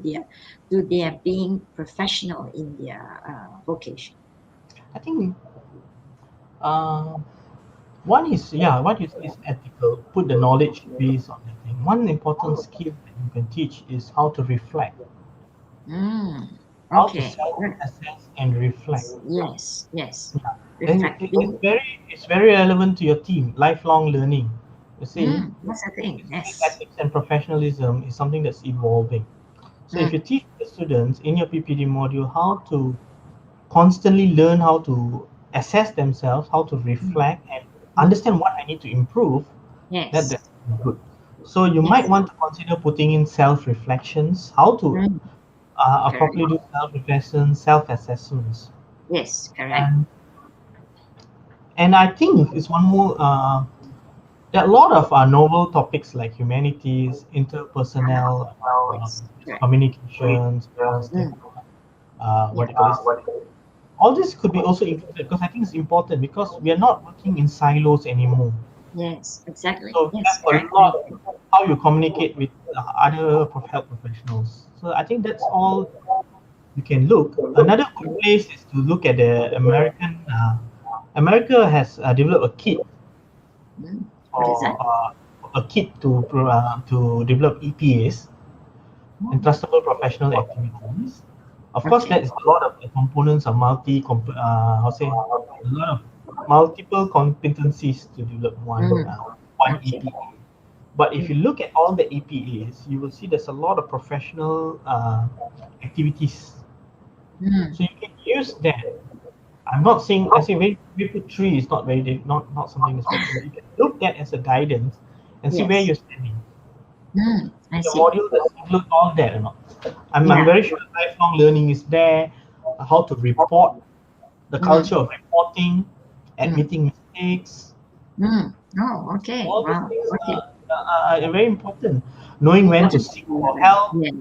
their being professional in their vocation. I think uh, one is, yeah, is ethical. Put the knowledge base on the thing. One important skill that you can teach is how to reflect, Mm, how to okay. self-assess and reflect. Yes. Yeah. And Reflecting. it's very relevant to your team. Lifelong learning. You see, That's the thing. Yes. ethics and professionalism is something that's evolving. So if Mm, you teach the students in your PPD module how to constantly learn how to assess themselves, how to mm, reflect and mm. understand what I need to improve, Yes. that's good. So you might Yes. want to consider putting in self-reflections, how to Mm, correct. properly do self-reflections, self-assessments. Yes. Correct. And I think it's one more. There are a lot of novel topics like humanities, interpersonal, Yes. Correct. communications, Mm, what yeah. do you call this? All this could be also included because I think it's important because we are not working in silos anymore. Yes. Exactly. So we Yes. have a Correct. I lot agree. how you communicate with other health professionals. So I think that's all you can look. Another good place is to look at the American. America has developed a kit What is that? for to develop EPAs, Oh, entrustable professional activities. Of course, okay. there is a lot of the components are how say a lot of multiple competencies to develop Mm, one okay. EPA. But if Mm, you look at all the EPAs, you will see there's a lot of professional activities. mm, So you can use that. I'm not saying I say we put three is not not something that's very, but you can look that as a guidance and see where yes. you're standing. I The see. module does include all that or not. I'm Yeah. very sure lifelong learning is there, how to report, the Mm, culture of reporting, mm, admitting mistakes. Oh, okay. All these Wow. things Okay. are very important. Knowing when to Important seek and for relevant. help, Yes.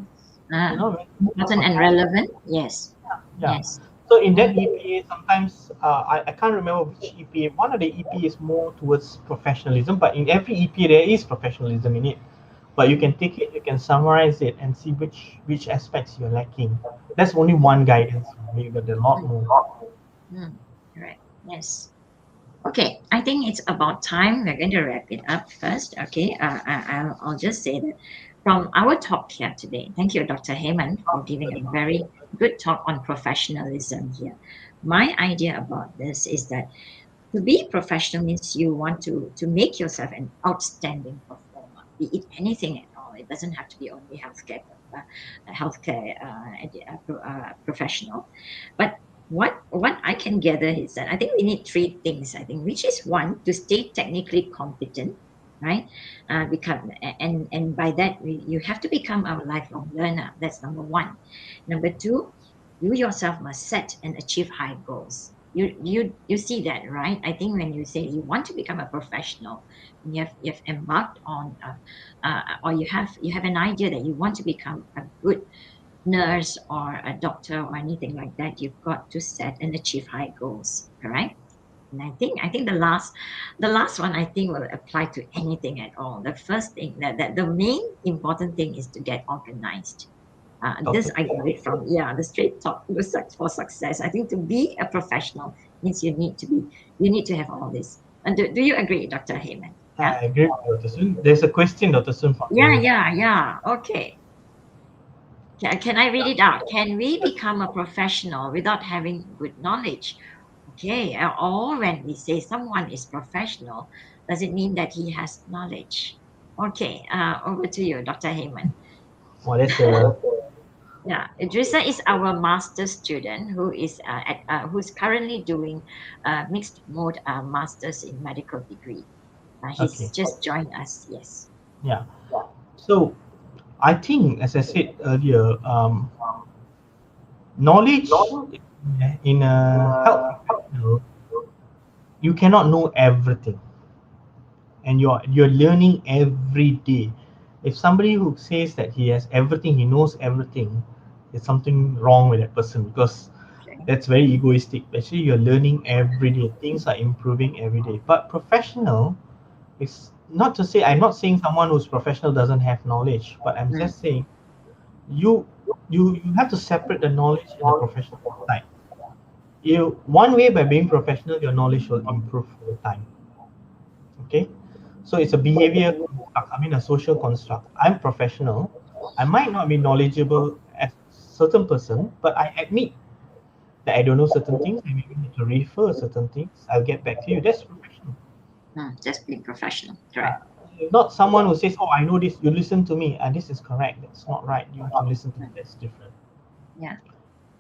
you Ah, know, when to seek important for and help. relevant. Yes. Yeah. Yes. So in that Mm, EPA, sometimes I can't remember which EPA. One of the EPA is more towards professionalism, but in every EPA there is professionalism in it. But you can mm, take it, you can summarize it, and see which aspects you're lacking. That's only one guidance. Maybe but there are a lot mm, more. mm. Correct. Yes. Okay, I think it's about time. We're going to wrap it up first. Okay, I'll just say that from our talk here today, thank you, Dr. Heyman, for giving a very good talk on professionalism here. My idea about this is that to be professional means you want to make yourself an outstanding performer, be it anything at all. It doesn't have to be only professional. But what I can gather is that I think we need three things. I think which is one to stay technically competent, right? Become and by that you have to become a lifelong learner. That's number one. Number two, you yourself must set and achieve high goals. You see that, right? I think when you say you want to become a professional, you have embarked on or you have an idea that you want to become a good nurse or a doctor or anything like that, you've got to set and achieve high goals, correct? And I think the last one I think will apply to anything at all. The first thing that the main important thing is to get organized. This Okay. I got it from, yeah, the straight talk for success. I think to be a professional means you need to have all this. And do you agree, Dr. Heyman? Yeah. I agree with Dr. Sun. There's a question, Dr. Sun, from Yeah, the. yeah, yeah. Okay. Can I read it out? Can we become a professional without having good knowledge? Okay. Or when we say someone is professional, does it mean that he has knowledge? Okay. Over to you, Dr. Heyman. Well, that's a Yeah, Idrissa is our master student who is who's currently doing mixed mode masters in medical degree. He's Okay. just joined us. Yes. Yeah. So I think, as I said earlier, knowledge in a health professional, you cannot know everything, and you're learning every day. If somebody who says that he has everything, he knows everything, there's something wrong with that person, because Okay. that's very egoistic. Actually, you're learning every day. Things are improving every day. But professional is not to say, I'm not saying someone who's professional doesn't have knowledge, but I'm Mm, just saying you you have to separate the knowledge and the professional side. You one way, by being professional, your knowledge will improve over time. Okay, so it's a behavior construct, I mean a social construct. I'm professional, I might not be knowledgeable as a certain person, but I admit that I don't know certain things. I maybe need to refer certain things. I'll get back to you. That's professional. just being professional. Correct. uh, Not someone who says, oh, I know this, you listen to me, and this is correct, that's not right, you have to listen to me, Mm, that's different. yeah.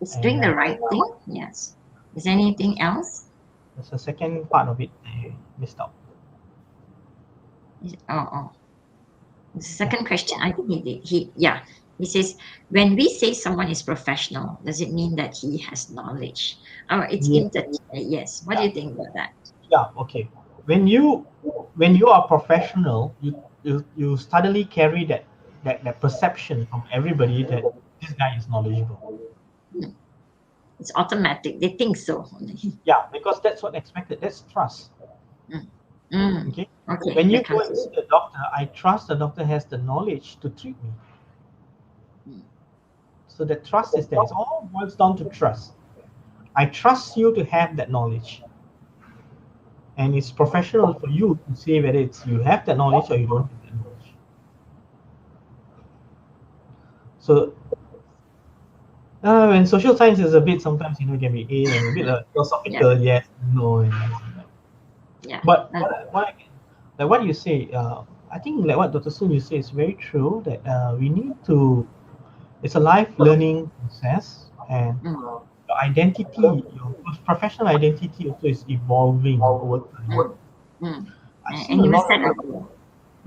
It's And doing the right thing. Yes. Is there anything else? there's a second part of it I missed out. Oh. The Yeah. second question, I think he did. Yeah. He says, when we say someone is professional, does it mean that he has knowledge? Oh, it's Yeah. inter. Yes. What do Yeah. you think about that? Yeah. Okay. When you are professional, you suddenly carry that perception from everybody that this guy is knowledgeable. Hmm. It's automatic. They think so. Yeah, because that's what expected. That's trust. Mm. Mm. Okay. Okay, When you that go comes and see in. the doctor, I trust the doctor has the knowledge to treat me. Mm. So the trust is there. It all boils down to trust. I trust you to have that knowledge, and it's professional for you to say whether it's you have that knowledge or you don't have that knowledge. So when social science is a bit, sometimes it can be a bit Yeah, philosophical, yes, no, and this and that. yeah. But Uh, like what you say, I think like what Dr. Sun you say is very true. That we need to. It's a life learning process, and mm, your identity, your professional identity also is evolving over time. mm, mm. I've seen And a you lot said of, earlier.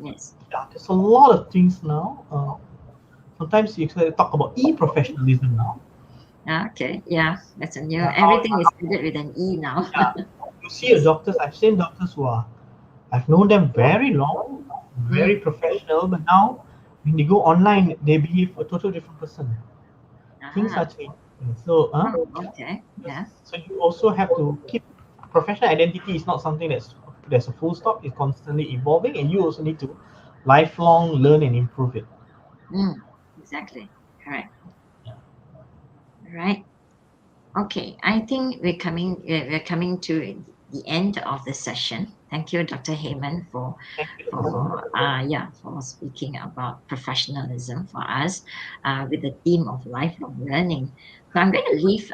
Yes. yeah, there's a lot of things now. Sometimes you can talk about e-professionalism now. Okay. Yeah, that's a new. How Everything is added with an E now. yeah, you see a Yes. doctors. I've seen doctors who are, I've known them very long, very Mm. professional, but now when they go online, they behave a total different person. Things are Ah. changing. So, Oh, okay. Yeah. so you also have to keep professional identity is not something that's there's a full stop. It's constantly evolving, and you also need to lifelong learn and improve it. Mm. Exactly. Correct. Yeah. Right. Okay, I think we're coming to the end of the session. Thank you, Dr. Heyman, Thank you, Dr. Sun. for speaking about professionalism for us with the theme of lifelong learning. So I'm going to leave.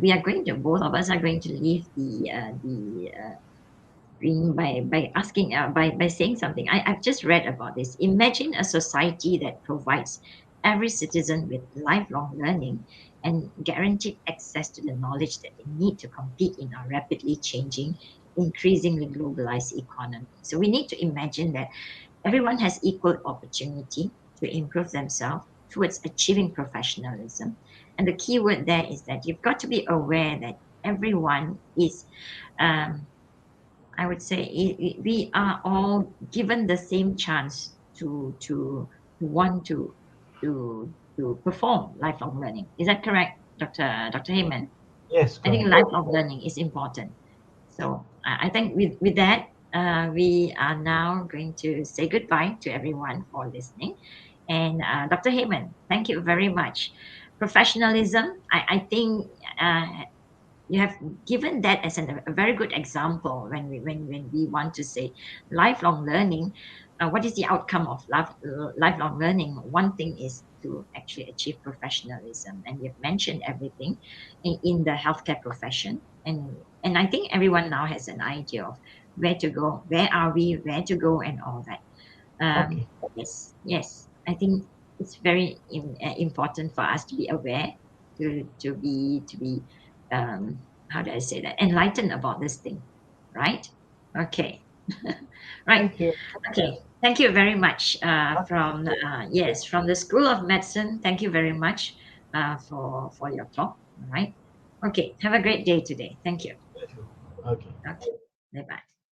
We are going to both of us are going to leave the screen by asking by saying something. I've just read about this. Imagine a society that provides every citizen with lifelong learning and guaranteed access to the knowledge that they need to compete in our rapidly changing, increasingly globalized economy. So we need to imagine that everyone has equal opportunity to improve themselves towards achieving professionalism. And the key word there is that you've got to be aware that everyone is um, I would say we are all given the same chance to want to perform lifelong learning. Is that correct, Dr. Heyman? Yes, I think correct. lifelong learning is important. So I think with that, we are now going to say goodbye to everyone for listening. And Dr. Heyman, thank you very much. Professionalism, I think you have given that as a very good example when we want to say lifelong learning. What is the outcome of lifelong learning? One thing is to actually achieve professionalism, and you've mentioned everything in the healthcare profession, and I think everyone now has an idea of where to go, where are we, where to go, and all that. Okay. Yes, I think. it's very important for us to be aware, to be how do I say that, enlightened about this thing, right? Okay. Right. Thank you. Okay. Thank you very much from Okay. yes, from the School of Medicine. Thank you very much for your talk. All right. Okay. Have a great day today. Thank you. Okay. Okay. Bye bye.